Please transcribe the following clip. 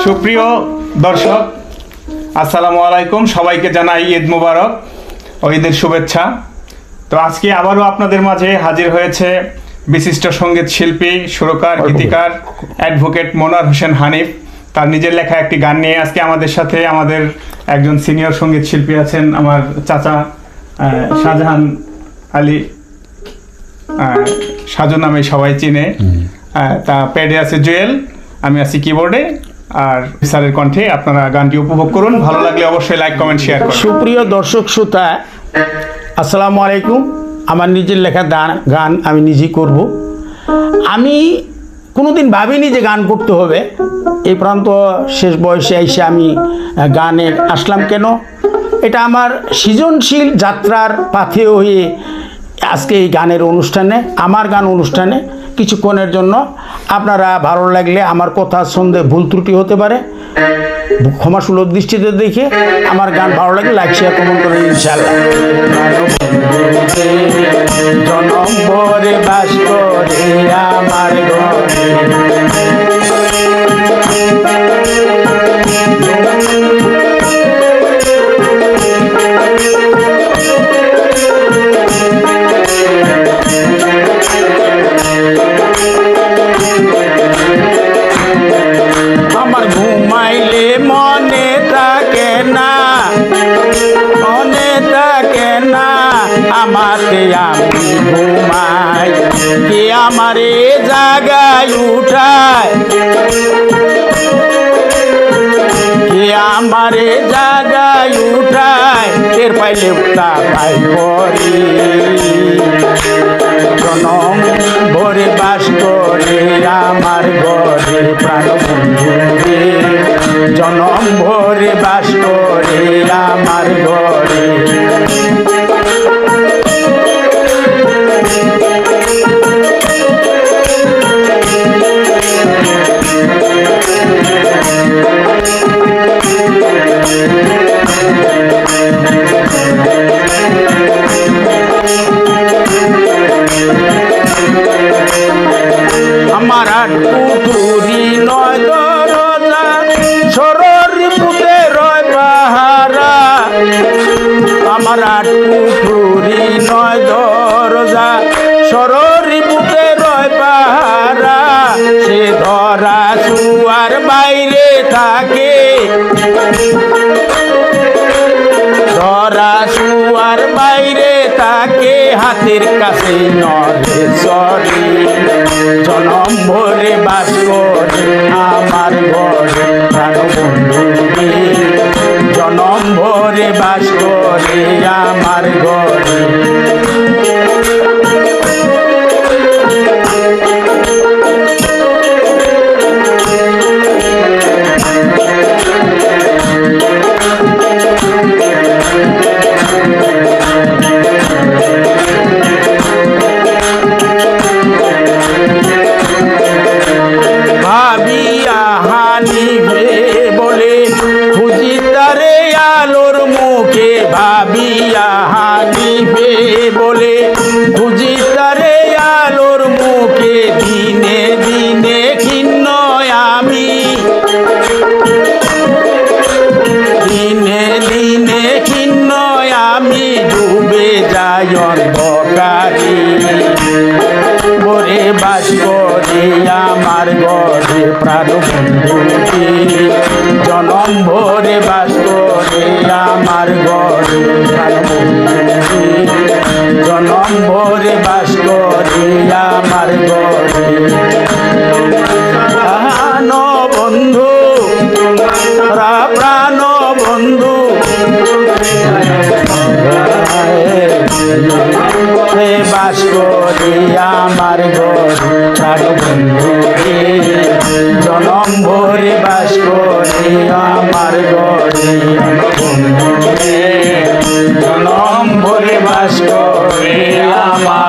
সুপ্রিয় দর্শক, আসসালামু আলাইকুম। সবাইকে জানাই ঈদ মোবারক ও ঈদের শুভেচ্ছা। তো আজকে আবারও আপনাদের মাঝে হাজির হয়েছে বিশিষ্ট সঙ্গীত শিল্পী, সুরকার, গীতিকার অ্যাডভোকেট মনোয়ার হোসেন হানিফ। তার নিজের লেখা একটি গান নিয়ে আজকে আমাদের সাথে আমাদের একজন সিনিয়র সঙ্গীত শিল্পী আছেন, আমার চাচা শাহজাহান আলী, সাজু নামে সবাই চিনে। তা প্যাডে আছে জুয়েল, আমি আছি কিবোর্ডে। আর স্যারের কণ্ঠে আপনারা গানটি উপভোগ করুন। ভালো লাগলে অবশ্যই লাইক, কমেন্ট, শেয়ার করুন। সুপ্রিয় দর্শক শ্রোতা, আসসালামু আলাইকুম। আমার নিজের লেখা গান আমি নিজেই করব। আমি কোনোদিন ভাবিনি যে গান করতে হবে। এই প্রান্ত শেষ বয়সে এসে আমি গানে আসলাম কেন? এটা আমার সৃজনশীল যাত্রার পাথে হয়ে আজকে এই গানের অনুষ্ঠানে, আমার গান অনুষ্ঠানে কিছুক্ষণের জন্য আপনারা ভালো লাগলে, আমার কথা সন্দেহ ভুল ত্রুটি হতে পারে, ক্ষমাসুলভ দৃষ্টিতে দেখে আমার গান ভালো লাগে লাইক, শেয়ার, কমেন্ট করেন ইনশাআল্লাহ। জনম ভরে বাস করে আমার ঘরে, আমার ঘুমাইলে মনে থাকে না, মনে থাকে না আমাকে, আমি ঘুমাই কে আমারে জাগায় উঠায়, কে আমারে জাগায় উঠায়, টের পাইলে উঠা পাই করি। জনম ভরে বাস করে আমার ঘরে প্রাণ বন্ধু রে, জনম ভরে বাস করে আমার ঘরে। আমার পুতুরি নয় দরজা, সরর পুতে রয় পাহারা, আমার পুতুরি নয় দরজা, সরর পুতে রয় পাহারা, সে ধরা শুয়ার বাইরে থাকে, ধরা শুয়ার বাইরে থাকে, হাতের কাছে নরে সরি। জনম ভরে বাস করে আমার ঘরে প্রাণ বন্ধু রে, জনম ভরে বাস করে আমার ঘরে। ভাবিয়া হানিবে বলে খুঁজি তারে আলোর মুখে, ভাবিয়া হানিবে বলে খুঁজি তারে আলোর মুখে, দিনে দিনে খিন্ন আমি, দিনে দিনে খিন্ন আমি, ডুবে যাই অন্ধকারে। ভরে বাস করে আমার ঘরে প্রাণ বন্ধু রে, জনম ভরে বাস করে আমার ঘরে প্রাণ বন্ধু রে, জনম ভরে বাস করে আমার ঘরে। প্রাণ বন্ধু, প্রাণ বন্ধু বাস করে আমার ঘরে প্রাণ বন্ধু রে, জনম ভরে বাস করে আমার ঘরে বন্ধু রে, জনম ভরে বাস করে আমার